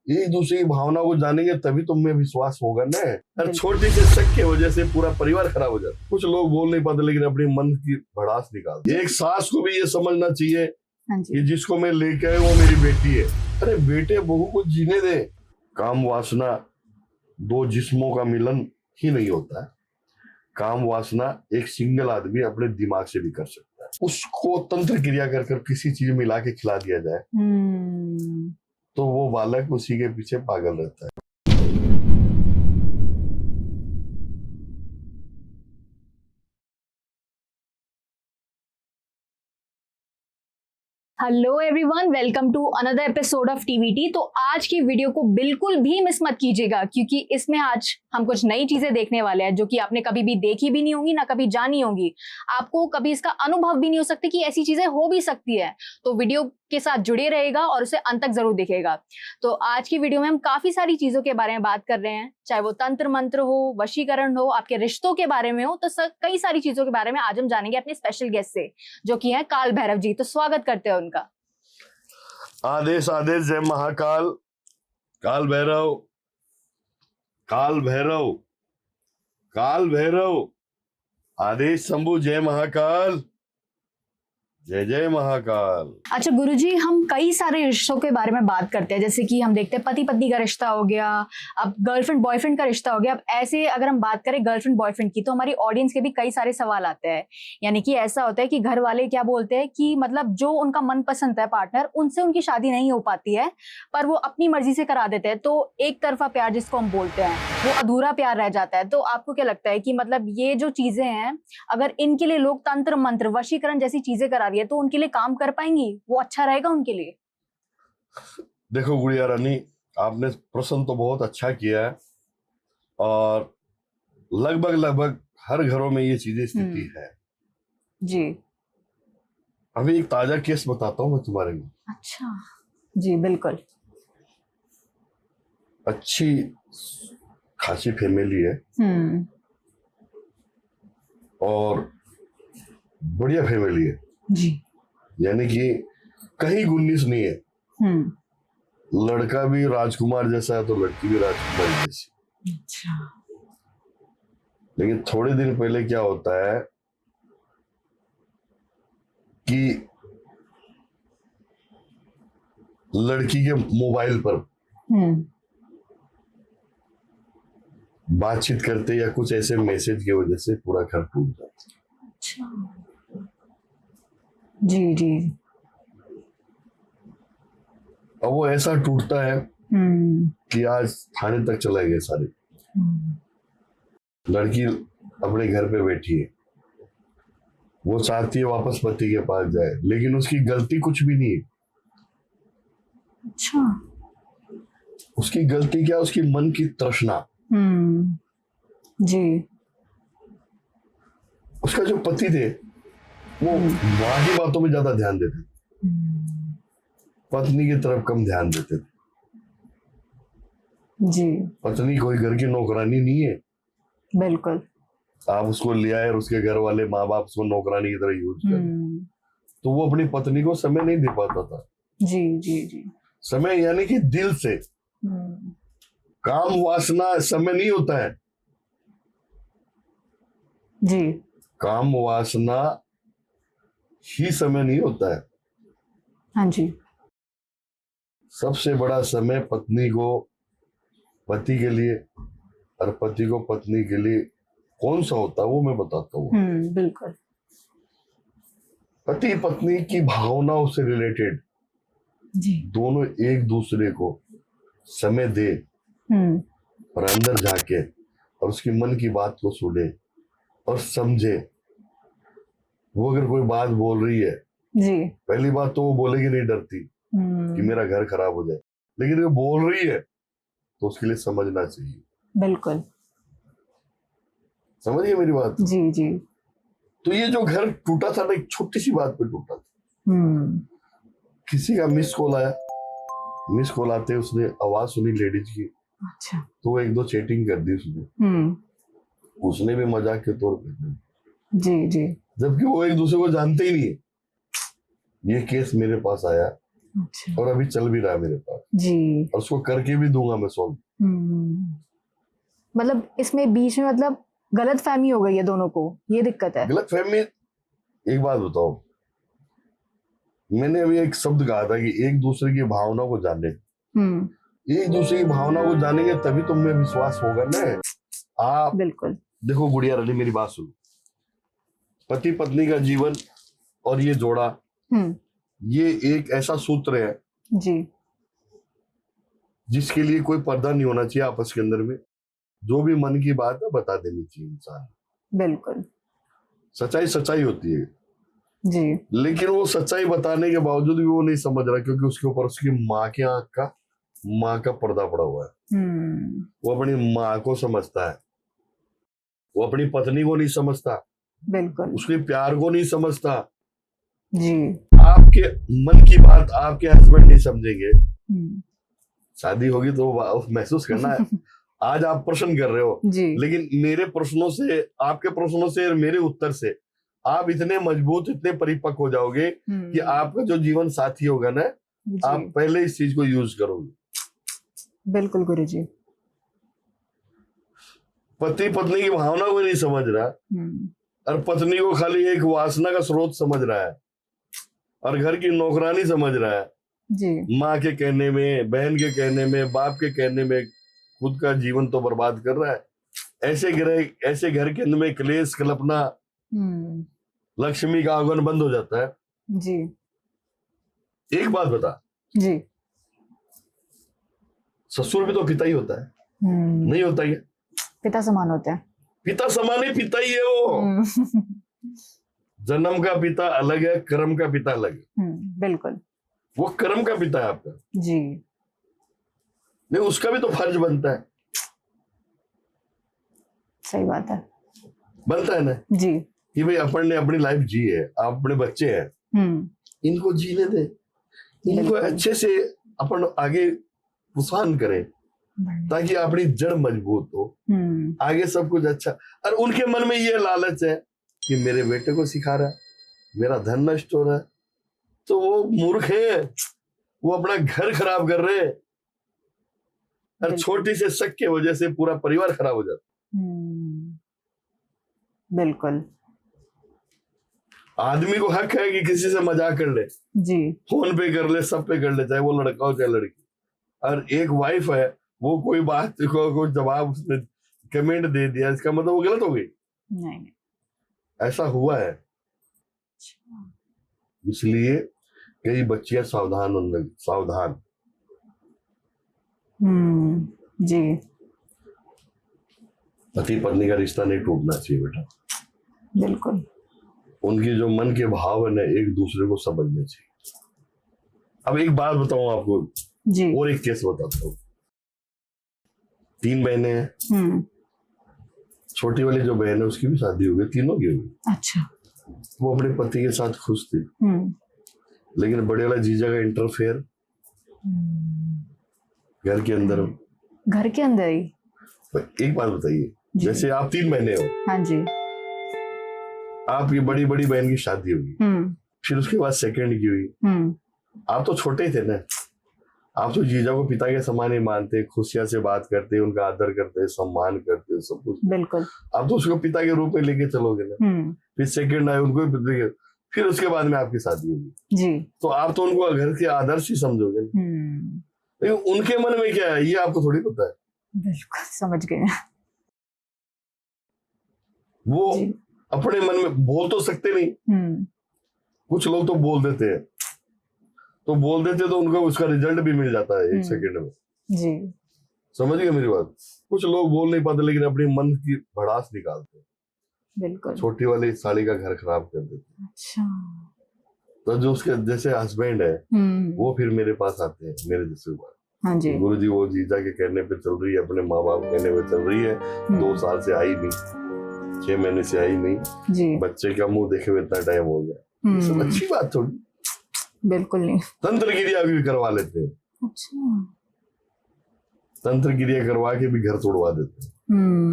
एक दूसरे की भावना को जानेंगे तभी तुम में विश्वास होगा ना। हर छोटी सी शक की वजह से पूरा परिवार खराब हो जाता है। कुछ लोग बोल नहीं पाते लेकिन अपने मन की भड़ास निकालते। एक सास को भी ये समझना चाहिए कि जिसको मैं लेके आया वो मेरी बेटी है। अरे बेटे बहू को जीने दे। काम वासना दो जिस्मों का मिलन ही नहीं होता है। काम वासना एक सिंगल आदमी अपने दिमाग से भी कर सकता है। उसको तंत्र क्रिया कर किसी चीज मिला के खिला दिया जाए तो वो बालक उसी के पीछे पागल रहता है। Hello everyone, welcome to another episode of TVT. तो आज की वीडियो को बिल्कुल भी मिस मत कीजिएगा क्योंकि इसमें आज हम कुछ नई चीजें देखने वाले हैं जो कि आपने कभी भी देखी भी नहीं होंगी, ना कभी जानी होंगी। आपको कभी इसका अनुभव भी नहीं हो सकता कि ऐसी चीजें हो भी सकती है। तो वीडियो के साथ जुड़े रहेगा और उसे अंत तक जरूर देखेगा। तो आज की वीडियो में हम काफी सारी चीजों के बारे में बात कर रहे हैं, चाहे वो तंत्र मंत्र हो, वशीकरण हो, आपके रिश्तों के बारे में हो, तो कई सारी चीजों के बारे में आज हम जानेंगे अपने स्पेशल गेस्ट से जो कि है काल भैरव जी। तो स्वागत करते हैं उनका। आदेश आदेश, जय महाकाल। काल भैरव, काल भैरव, काल भैरव, आदेश शंभु, जय महाकाल, जय जय महाकाल। अच्छा गुरुजी, हम कई सारे रिश्तों के बारे में बात करते हैं, जैसे कि हम देखते हैं पति पत्नी का रिश्ता हो गया, अब गर्लफ्रेंड बॉयफ्रेंड का रिश्ता हो गया। अब ऐसे अगर हम बात करें गर्लफ्रेंड बॉयफ्रेंड की तो हमारी ऑडियंस के भी कई सारे सवाल आते हैं। यानी कि ऐसा होता है कि घर वाले क्या बोलते हैं कि मतलब जो उनका मनपसंद है पार्टनर, उनसे उनकी शादी नहीं हो पाती है पर वो अपनी मर्जी से करा देते हैं। तो एक तरफा प्यार जिसको हम बोलते हैं वो अधूरा प्यार रह जाता है। तो आपको क्या लगता है कि मतलब ये जो चीजें हैं, अगर इनके लिए लोग तंत्र मंत्र वशीकरण जैसी चीजें करा रही है तो उनके लिए काम कर पाएंगी? वो अच्छा रहेगा उनके लिए? देखो गुड़िया रानी, आपने प्रश्न तो बहुत अच्छा किया है और लगभग हर घरों में ये चीजें स्थिति है जी। अभी एक ताजा केस बताता हूँ मैं तुम्हारे को। अच्छा जी, बिल्कुल। अच्छी खासी फैमिली है और बढ़िया फैमिली है जी। यानी कि कहीं गुन्नीस नहीं है। लड़का भी राजकुमार जैसा है तो लड़की भी राजकुमार जैसी। अच्छा। लेकिन थोड़े दिन पहले क्या होता है कि लड़की के मोबाइल पर बातचीत करते या कुछ ऐसे मैसेज की वजह से पूरा घर टूट जाता है। अच्छा जी जी। अब वो ऐसा टूटता है कि आज थाने तक चला गया सारे। लड़की अपने घर पे बैठी है, वो चाहती है वापस पति के पास जाए लेकिन उसकी गलती कुछ भी नहीं है। अच्छा। उसकी गलती क्या? उसकी मन की तृष्णा। जी। उसका जो पति थे वो वहां की बातों में ज्यादा ध्यान देते थे, पत्नी की तरफ कम ध्यान देते थे। जी। पत्नी कोई घर की नौकरानी नहीं है। बिल्कुल। आप उसको ले आए और उसके घर वाले माँ बाप उसको नौकरानी की तरह यूज कर, तो वो अपनी पत्नी को समय नहीं दे पाता था। जी जी जी। समय यानी कि दिल से। काम वासना समय नहीं होता है जी। काम वासना ही समय नहीं होता है। हाँ जी। सबसे बड़ा समय पत्नी को पति के लिए और पति को पत्नी के लिए कौन सा होता है वो मैं बताता हूँ। बिल्कुल। पति पत्नी की भावनाओं से रिलेटेड जी। दोनों एक दूसरे को समय दे और अंदर जाके और उसकी मन की बात को सुने और समझे। वो अगर कोई बात बोल रही है जी, पहली बात तो वो बोलेगी नहीं डरती कि मेरा घर खराब हो जाए, लेकिन वो बोल रही है तो उसके लिए समझना चाहिए। बिल्कुल। समझिए मेरी बात? जी जी। तो ये जो घर टूटा था ना, एक छोटी सी बात पे टूटा था। किसी का मिस कॉल आया, मिस कॉल आते उसने आवाज सुनी लेडीज की। अच्छा। तो एक दो चैटिंग कर दी उसने। उसने भी मजाक के तौर पे, जी जी। जबकि वो एक दूसरे को जानते ही नहीं है। ये केस मेरे पास आया अच्छा। और अभी चल भी रहा है मेरे पास, जी। और उसको करके भी दूंगा मैं सॉल्व। मतलब इसमें बीच में मतलब गलत फहमी हो गई है दोनों को, ये दिक्कत है। गलत फहमी, एक बात बताओ, मैंने अभी एक शब्द कहा था कि एक दूसरे की भावना को जाने। एक दूसरे की भावना को जानेंगे तभी तुम में विश्वास होगा ना। आप बिल्कुल। देखो गुड़िया रानी, मेरी बात सुनो, पति पत्नी का जीवन और ये जोड़ा, ये एक ऐसा सूत्र है जी। जिसके लिए कोई पर्दा नहीं होना चाहिए आपस के अंदर में। जो भी मन की बात है बता देनी चाहिए इंसान। बिल्कुल। सच्चाई सच्चाई होती है जी। लेकिन वो सच्चाई बताने के बावजूद भी वो नहीं समझ रहा, क्योंकि उसके ऊपर उसकी माँ का पर्दा पड़ा हुआ है। वो अपनी माँ को समझता है, वो अपनी पत्नी को नहीं समझता, बिल्कुल। उसके प्यार को नहीं समझता। जी। आपके मन की बात आपके हस्बैंड नहीं समझेंगे। शादी होगी तो महसूस करना है। आज आप प्रश्न कर रहे हो जी। लेकिन मेरे प्रश्नों से, आपके प्रश्नों से और मेरे उत्तर से आप इतने मजबूत, इतने परिपक्व हो जाओगे कि आपका जो जीवन साथी होगा ना, आप पहले इस चीज को यूज करोगे। बिल्कुल गुरु जी। पति पत्नी की भावना को नहीं समझ रहा, और पत्नी को खाली एक वासना का स्रोत समझ रहा है, और घर की नौकरानी समझ रहा है। जी। माँ के कहने में, बहन के कहने में, बाप के कहने में खुद का जीवन तो बर्बाद कर रहा है। ऐसे घर के अंदर में क्लेश, कल्पना, लक्ष्मी का आगमन बंद हो जाता है। जी। एक बात बता, जी। ससुर भी तो पिता ही होता है, नहीं होता ही है? पिता समान होते हैं। पिता समान ही पिता ही है वो। जन्म का पिता अलग है, कर्म का पिता अलग है। बिल्कुल। वो कर्म का पिता है आपका जी। नहीं, उसका भी तो फर्ज बनता है। सही बात है। बनता है ना जी। कि भाई अपन ने अपनी लाइफ जी है, आप अपने बच्चे हैं, इनको जीने दे, इनको अच्छे से अपन आगे पुसान करें ताकि अपनी जड़ मजबूत हो, आगे सब कुछ अच्छा। और उनके मन में ये लालच है कि मेरे बेटे को सिखा रहा है, मेरा धन नष्ट हो रहा है, तो वो मूर्ख है, वो अपना घर खराब कर रहे हैं, और छोटी से शक की वजह से पूरा परिवार खराब हो जाता। बिल्कुल। आदमी को हक है कि किसी से मजाक कर ले, जी, फोन पे कर ले, सब पे कर ले, चाहे वो लड़का हो चाहे लड़की। और एक वाइफ है, वो कोई बात को जवाब उसने कमेंट दे दिया, इसका मतलब वो गलत हो गई? नहीं। ऐसा हुआ है। इसलिए कई बच्चियां सावधान। जी। पति पत्नी का रिश्ता नहीं टूटना चाहिए बेटा। बिल्कुल। उनके जो मन के भाव है ना, एक दूसरे को समझने चाहिए। अब एक बात बताऊं आपको जी। और एक केस बताता हूँ। 3 बहनें हैं। छोटी वाली जो बहन है उसकी भी शादी हो गई, तीनों की हो गई। अच्छा। वो अपने पति के साथ खुश थी, लेकिन बड़े वाला जीजा का इंटरफेयर घर के अंदर ही। एक बात बताइए, जैसे आप 3 महीने हो, हाँ जी, आपकी बड़ी बहन की शादी होगी, फिर उसके बाद सेकंड की हुई। आप तो छोटे थे ना, आप तो जीजा को पिता के समान ही मानते, खुशियां से बात करते, उनका आदर करते, सम्मान करते, सब कुछ। बिल्कुल। आप तो उसको पिता के रूप में लेके चलोगे ना। फिर सेकंड आए, उनको भी, फिर उसके बाद में आपकी शादी होगी जी, तो आप तो उनको घर के आदर्श ही समझोगे। लेकिन उनके मन में क्या है ये आपको थोड़ी पता है। बिल्कुल समझ गए। वो अपने मन में बोल तो सकते नहीं, कुछ लोग तो बोल देते हैं, तो उनको उसका रिजल्ट भी मिल जाता है 1 सेकंड में जी। समझ गए मेरी बात। कुछ लोग बोल नहीं पाते लेकिन अपने मन की भड़ास निकालते हैं। बिल्कुल। छोटी वाली साली का घर खराब कर देते। अच्छा। तो जो उसके जैसे हस्बैंड है वो फिर मेरे पास आते हैं, मेरे जैसे बात, हाँ जी, गुरु जी वो जीजा के कहने पे चल रही है, अपने माँ बाप कहने पे चल रही है, 2 साल से आई नहीं, 6 महीने से आई नहीं जी। बच्चे का मुंह देखे हुए इतना टाइम हो गया। सब अच्छी बात थोड़ी। बिल्कुल नहीं। तंत्र क्रिया भी करवा लेते हैं। अच्छा। तंत्र क्रिया करवा के भी घर तोड़वा देते हैं,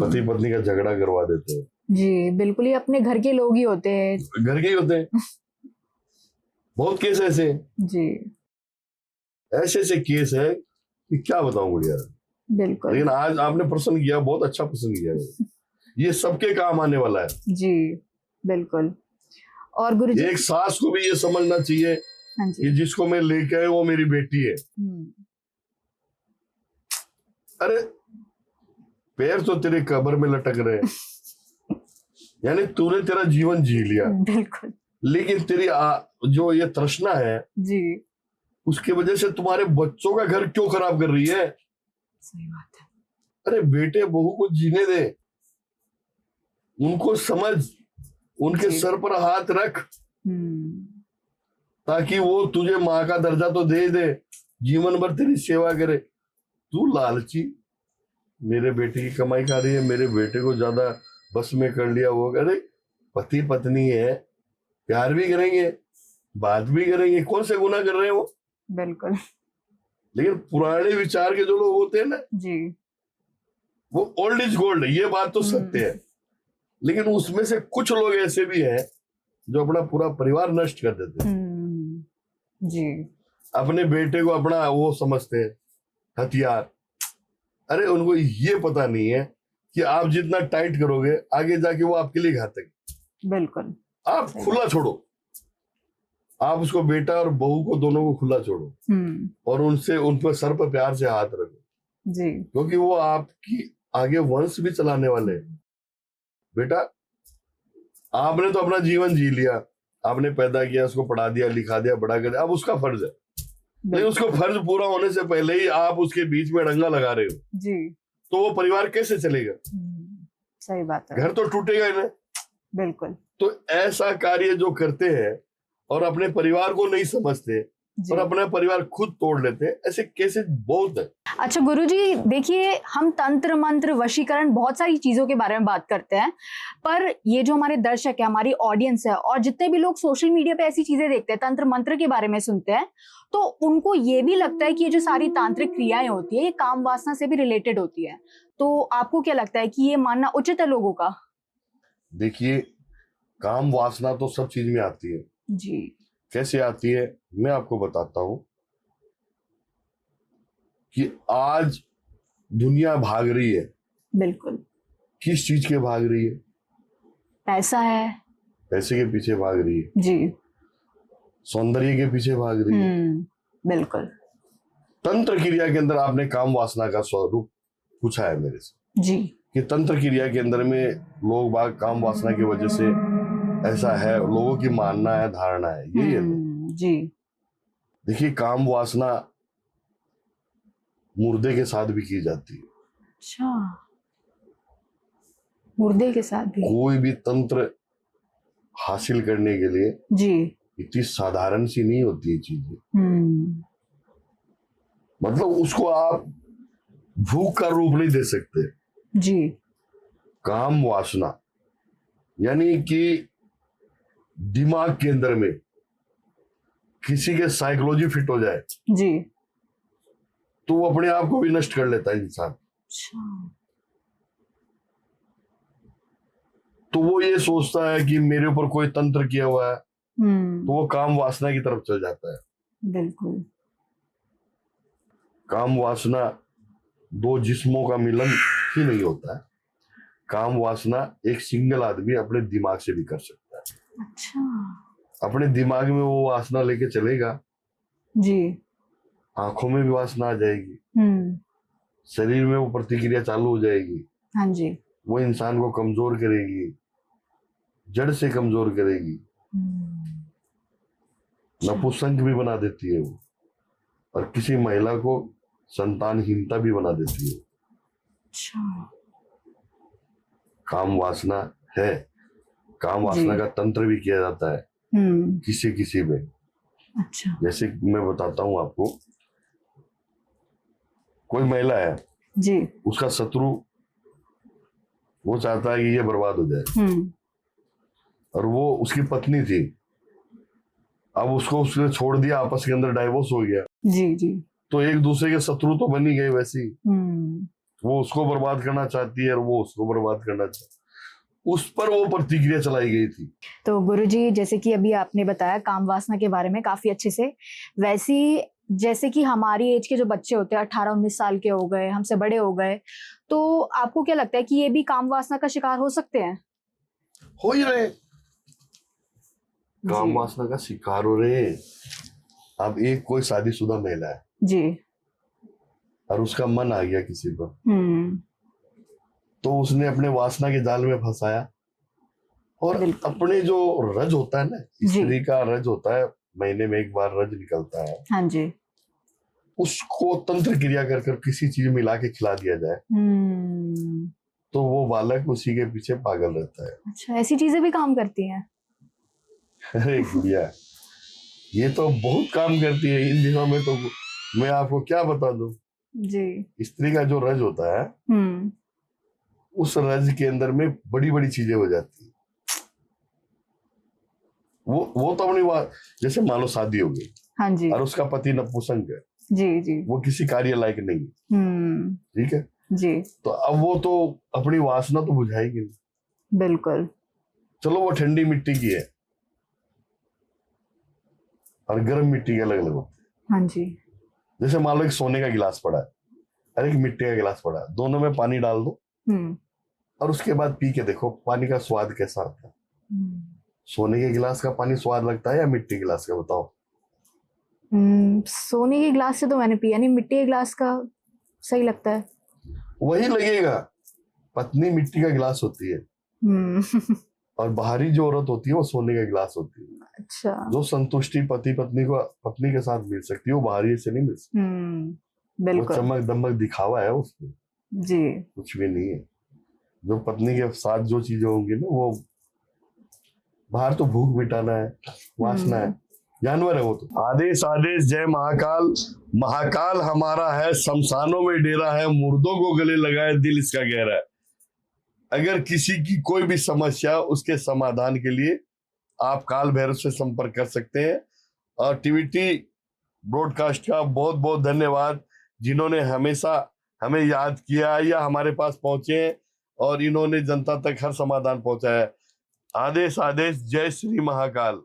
पति पत्नी का झगड़ा करवा देते हैं। जी बिल्कुल, ये अपने घर के लोग ही होते हैं, घर के ही होते हैं। बहुत केस ऐसे जी। ऐसे ऐसे केस है कि क्या बताऊं गुड़िया। बिल्कुल लेकिन आज आपने प्रश्न किया, बहुत अच्छा प्रश्न किया। ये सबके काम आने वाला है जी, बिल्कुल। और गुरुजी, एक सास को भी ये समझना चाहिए हाँ कि जी, जिसको मैं लेके आया वो मेरी बेटी है। अरे पैर तो तेरे कब्र में लटक रहे हैं, यानी तूने तेरा जीवन जी लिया, बिल्कुल लेकिन तेरी जो ये तृष्णा है जी, उसकी वजह से तुम्हारे बच्चों का घर क्यों खराब कर रही है। सही बात है। अरे बेटे बहू को जीने दे, उनको समझ, उनके जी। सर पर हाथ रख, ताकि वो तुझे माँ का दर्जा तो दे जीवन भर तेरी सेवा करे। तू लालची, मेरे बेटे की कमाई खा रही है, मेरे बेटे को ज्यादा बस में कर लिया वो। अरे पति पत्नी है, प्यार भी करेंगे, बात भी करेंगे, कौन से गुनाह कर रहे हैं वो। बिल्कुल लेकिन पुराने विचार के जो लोग होते हैं ना, जी, वो ओल्ड इज गोल्ड है, ये बात तो सत्य है। लेकिन उसमें से कुछ लोग ऐसे भी हैं जो अपना पूरा परिवार नष्ट कर देते हैं। जी, अपने बेटे को अपना वो समझते हैं, हथियार। अरे उनको ये पता नहीं है कि आप जितना टाइट करोगे आगे जाके वो आपके लिए घातक है। बिल्कुल आप खुला छोड़ो, आप उसको बेटा और बहू को दोनों को खुला छोड़ो और उनसे उन पर सर पर प्यार से हाथ रखो जी, क्योंकि वो आपकी आगे वंश भी चलाने वाले हैं। बेटा आपने तो अपना जीवन जी लिया, आपने पैदा किया, उसको पढ़ा दिया, लिखा दिया, बड़ा कर दिया, अब उसका फर्ज है। लेकिन उसको फर्ज पूरा होने से पहले ही आप उसके बीच में डंगा लगा रहे हो जी, तो वो परिवार कैसे चलेगा। सही बात है, घर तो टूटेगा ही ना। बिल्कुल तो ऐसा कार्य जो करते हैं और अपने परिवार को नहीं समझते जी। और अपना परिवार खुद तोड़ लेते हैं, ऐसे केसेस बहुत है। अच्छा गुरुजी, देखिए हम तंत्र मंत्र वशीकरण बहुत सारी चीजों के बारे में बात करते हैं, पर ये जो हमारे दर्शक है, हमारी ऑडियंस है, और जितने भी लोग सोशल मीडिया पे ऐसी चीजें देखते हैं, तंत्र मंत्र के बारे में सुनते हैं, तो उनको ये भी लगता है कि ये जो सारी तांत्रिक क्रियाएं होती है ये काम वासना से भी रिलेटेड होती है। तो आपको क्या लगता है कि ये मानना उचित है लोगों का? देखिए काम वासना तो सब चीज में आती है जी, कैसे आती है मैं आपको बताता हूं कि आज दुनिया भाग रही है। बिल्कुल। किस चीज के भाग रही है? पैसा है। पैसे के पीछे भाग रही है, जी, सौंदर्य के पीछे भाग रही है। बिल्कुल तंत्र क्रिया के अंदर आपने काम वासना का स्वरूप पूछा है मेरे से जी, कि तंत्र क्रिया के अंदर में लोग बाग काम वासना की वजह से ऐसा है, लोगों की मानना है, धारणा है, यही है ना? जी, देखिए काम वासना मुर्दे के साथ भी की जाती है। अच्छा, मुर्दे के साथ भी? कोई भी तंत्र हासिल करने के लिए जी, इतनी साधारण सी नहीं होती ये चीजें। मतलब उसको आप भूख का रूप नहीं दे सकते। जी, काम वासना यानी कि दिमाग के अंदर में किसी के साइकोलॉजी फिट हो जाए जी, तो वो अपने आप को भी नष्ट कर लेता है इंसान। अच्छा, तो वो ये सोचता है कि मेरे ऊपर कोई तंत्र किया हुआ है, तो वो काम वासना की तरफ चल जाता है। बिल्कुल, काम वासना दो जिस्मों का मिलन ही नहीं होता है। काम वासना एक सिंगल आदमी अपने दिमाग से भी कर सकता है। अच्छा, अपने दिमाग में वो वासना लेके चलेगा, जी, आंखों में भी वासना आ जाएगी, शरीर में वो प्रतिक्रिया चालू हो जाएगी, हाँ जी, वो इंसान को कमजोर करेगी, जड़ से कमजोर करेगी, नपुंसक भी बना देती है वो, और किसी महिला को संतानहीनता भी बना देती है। अच्छा, काम वासना है, काम वासना का तंत्र भी किया जाता है किसी किसी में। अच्छा, जैसे मैं बताता हूं आपको, कोई महिला है जी, उसका शत्रु वो चाहता है कि ये बर्बाद हो जाए, और वो उसकी पत्नी थी, अब उसको उसने छोड़ दिया, आपस के अंदर डाइवोर्स हो गया, जी, जी, तो एक दूसरे के शत्रु तो बन ही गए। वैसी वो उसको बर्बाद करना चाहती है और वो उसको बर्बाद करना चाहती, उस पर वो प्रतिक्रिया चलाई गई थी। तो गुरुजी, जैसे कि अभी आपने बताया काम वासना के बारे में काफी अच्छे से, वैसी जैसे कि हमारी एज के जो बच्चे होते हैं 18-19 साल के हो गए, हमसे बड़े हो गए, तो आपको क्या लगता है कि ये भी काम वासना का शिकार हो सकते हैं? हो ही रहे, काम जी वासना का शिकार हो रहे हैं। अब एक कोई शादीशुदा महिला है जी। और उसका मन आ गया किसी पर, हम्म। तो उसने अपने वासना के जाल में फंसाया, और बिल्कुल। अपने जो रज होता है ना, जी। स्त्री का रज होता है, महीने में एक बार रज निकलता है, हाँ जी। उसको तंत्र क्रिया कर कर किसी चीज में मिला के खिला दिया जाए, तो वो बालक उसी के पीछे पागल रहता है। अच्छा, ऐसी चीजें भी काम करती हैं? अरे गुड़िया, ये तो बहुत काम करती है इन दिनों में, तो मैं आपको क्या बता दूं। जी। स्त्री का जो रज होता है, हम्म। उस रज के अंदर में बड़ी बड़ी चीजें हो जाती है। वो तो अपनी बात, जैसे मान लो शादी हो गई हाँ जी। और उसका पति नपुंसक है, जी जी। वो किसी कार्य लायक नहीं है, ठीक है, जी। तो अब वो तो अपनी वासना तो बुझाएगी नहीं। बिल्कुल। चलो वो ठंडी मिट्टी की है और गर्म मिट्टी के अलग अलग होते हाँ जी। हैं। जैसे मान लो एक सोने का गिलास पड़ा है और एक मिट्टी का गिलास पड़ा है, दोनों में पानी डाल दो हम्म। और उसके बाद पी के देखो पानी का स्वाद कैसा आता है। सोने के गिलास का पानी स्वाद लगता है या मिट्टी के गिलास का, बताओ। सोने के ग्लास से तो मैंने पिया नहीं, मिट्टी के ग्लास का सही लगता है। वही लगेगा, पत्नी मिट्टी का गिलास होती है और बाहरी जो औरत होती है वो सोने का गिलास होती है। अच्छा। जो संतुष्टि पति पत्नी को पत्नी के साथ मिल सकती है वो बाहरी से नहीं मिल सकती। वो बिल्कुल। चमक दमक दिखावा है उसमें, जी। कुछ भी नहीं है। जो पत्नी के साथ जो चीजें होंगी ना, वो बाहर तो भूख मिटाना है, वासना है, जानवर है वो तो। आदेश आदेश, जय महाकाल। महाकाल हमारा है, शमशानों में डेरा है, मुर्दों को गले लगाए दिल इसका गहरा है। अगर किसी की कोई भी समस्या, उसके समाधान के लिए आप काल भैरव से संपर्क कर सकते हैं। और टीवीटी ब्रॉडकास्ट का बहुत बहुत धन्यवाद, जिन्होंने हमेशा हमें याद किया या हमारे पास पहुंचे और इन्होंने जनता तक हर समाधान पहुंचाया। आदेश आदेश, जय श्री महाकाल।